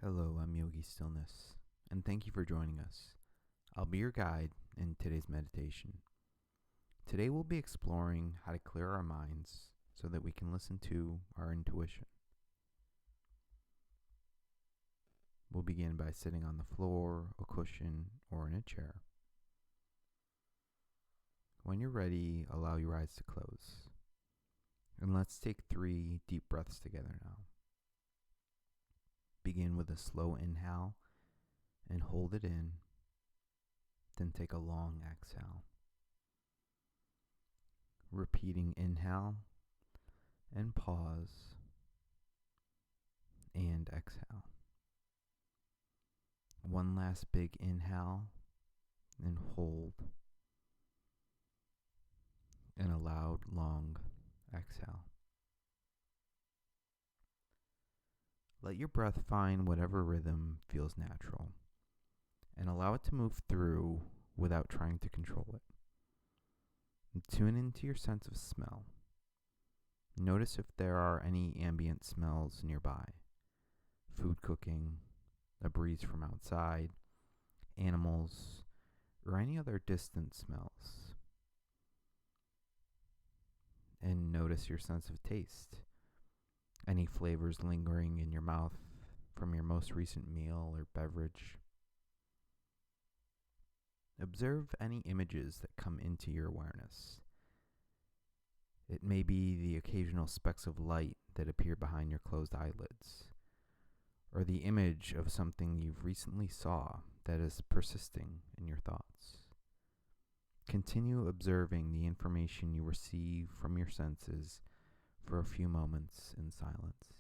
Hello, I'm Yogi Stillness, and thank you for joining us. I'll be your guide in today's meditation. Today we'll be exploring how to clear our minds so that we can listen to our intuition. We'll begin by sitting on the floor, a cushion, or in a chair. When you're ready, allow your eyes to close. And let's take 3 deep breaths together now. Begin with a slow inhale and hold it in, then take a long exhale. Repeating inhale and pause and exhale. One last big inhale and hold, and a loud, long exhale. Let your breath find whatever rhythm feels natural, and allow it to move through without trying to control it. And tune into your sense of smell. Notice if there are any ambient smells nearby. Food cooking, a breeze from outside, animals, or any other distant smells. And notice your sense of taste. Any flavors lingering in your mouth from your most recent meal or beverage. Observe any images that come into your awareness. It may be the occasional specks of light that appear behind your closed eyelids, or the image of something you've recently saw that is persisting in your thoughts. Continue observing the information you receive from your senses for a few moments in silence.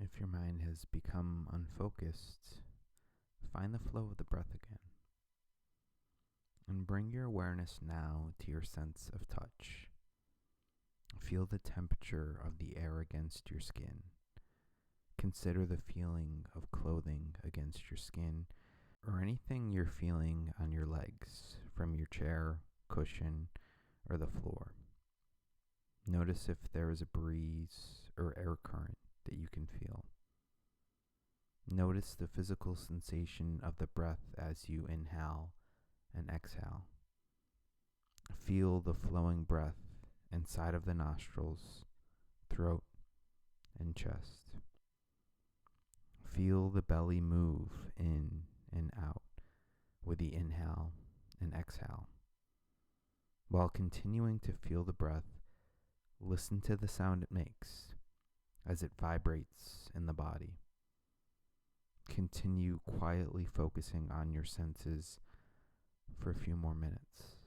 If your mind has become unfocused, find the flow of the breath again. And bring your awareness now to your sense of touch. Feel the temperature of the air against your skin. Consider the feeling of clothing against your skin, or anything you're feeling on your legs from your chair, cushion, or the floor. Notice if there is a breeze or air current that you can feel. Notice the physical sensation of the breath as you inhale and exhale. Feel the flowing breath inside of the nostrils, throat, and chest. Feel the belly move in and out with the inhale and exhale. While continuing to feel the breath, listen to the sound it makes as it vibrates in the body. Continue quietly focusing on your senses for a few more minutes.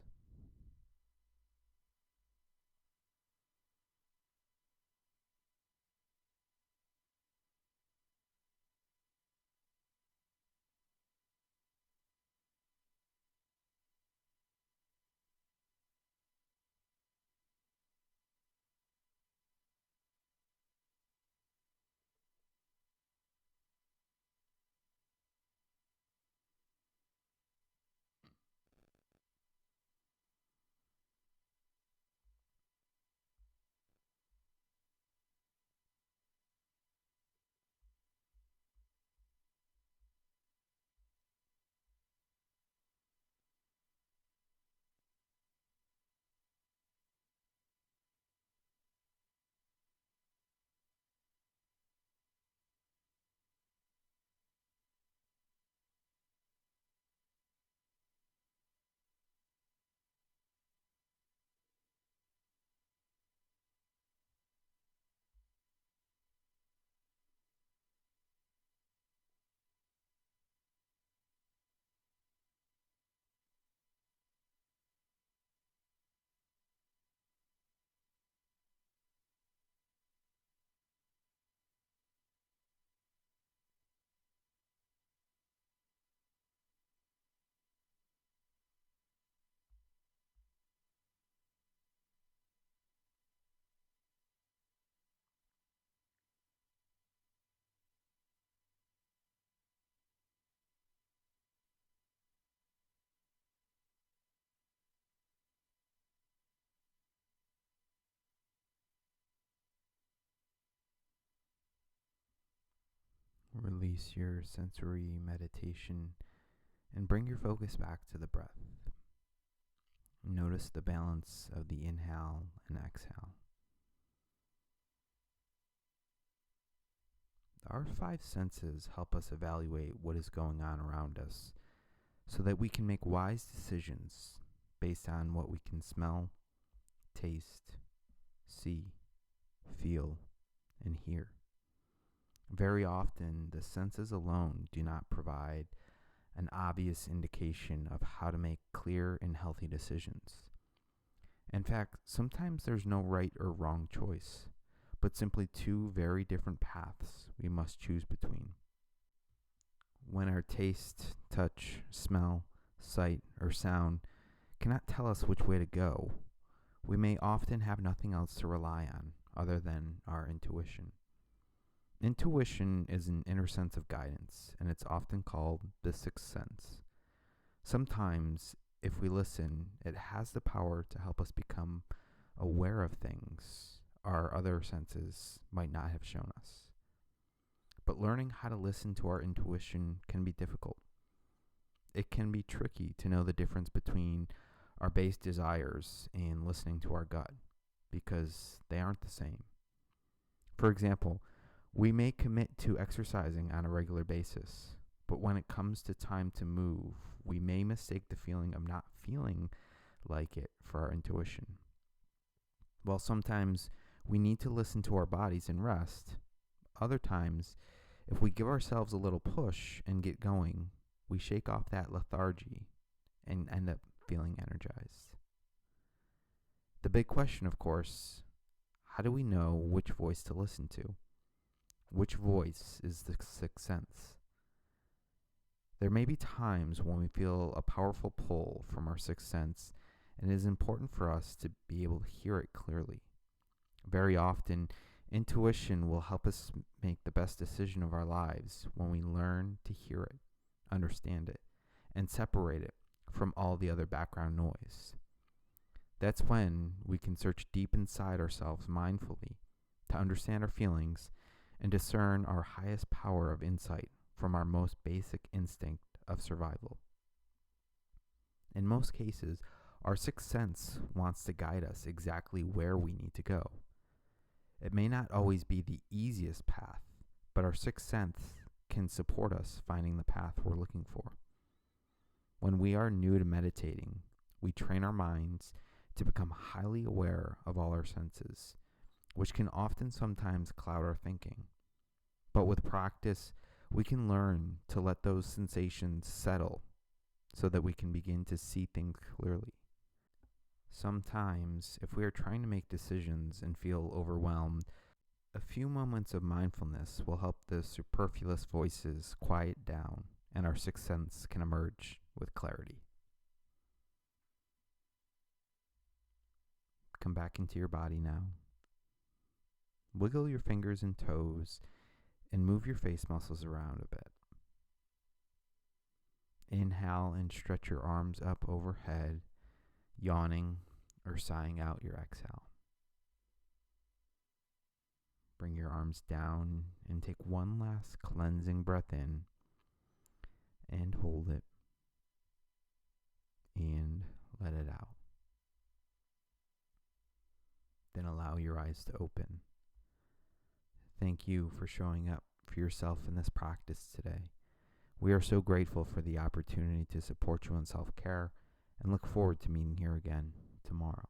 Release your sensory meditation and bring your focus back to the breath. Notice the balance of the inhale and exhale. Our five senses help us evaluate what is going on around us so that we can make wise decisions based on what we can smell, taste, see, feel, and hear. Very often, the senses alone do not provide an obvious indication of how to make clear and healthy decisions. In fact, sometimes there's no right or wrong choice, but simply two very different paths we must choose between. When our taste, touch, smell, sight, or sound cannot tell us which way to go, we may often have nothing else to rely on other than our intuition. Intuition is an inner sense of guidance, and it's often called the sixth sense. Sometimes, if we listen, it has the power to help us become aware of things our other senses might not have shown us. But learning how to listen to our intuition can be difficult. It can be tricky to know the difference between our base desires and listening to our gut, because they aren't the same. For example, we may commit to exercising on a regular basis, but when it comes to time to move, we may mistake the feeling of not feeling like it for our intuition. While sometimes we need to listen to our bodies and rest, other times, if we give ourselves a little push and get going, we shake off that lethargy and end up feeling energized. The big question, of course, how do we know which voice to listen to? Which voice is the sixth sense? There may be times when we feel a powerful pull from our sixth sense, and it is important for us to be able to hear it clearly. Very often, intuition will help us make the best decision of our lives when we learn to hear it, understand it, and separate it from all the other background noise. That's when we can search deep inside ourselves mindfully to understand our feelings and discern our highest power of insight from our most basic instinct of survival. In most cases, our sixth sense wants to guide us exactly where we need to go. It may not always be the easiest path, but our sixth sense can support us finding the path we're looking for. When we are new to meditating, we train our minds to become highly aware of all our senses, which can often sometimes cloud our thinking. But with practice, we can learn to let those sensations settle so that we can begin to see things clearly. Sometimes, if we are trying to make decisions and feel overwhelmed, a few moments of mindfulness will help the superfluous voices quiet down and our sixth sense can emerge with clarity. Come back into your body now. Wiggle your fingers and toes and move your face muscles around a bit. Inhale and stretch your arms up overhead, yawning or sighing out your exhale. Bring your arms down and take one last cleansing breath in and hold it and let it out. Then allow your eyes to open. Thank you for showing up for yourself in this practice today. We are so grateful for the opportunity to support you in self-care and look forward to meeting here again tomorrow.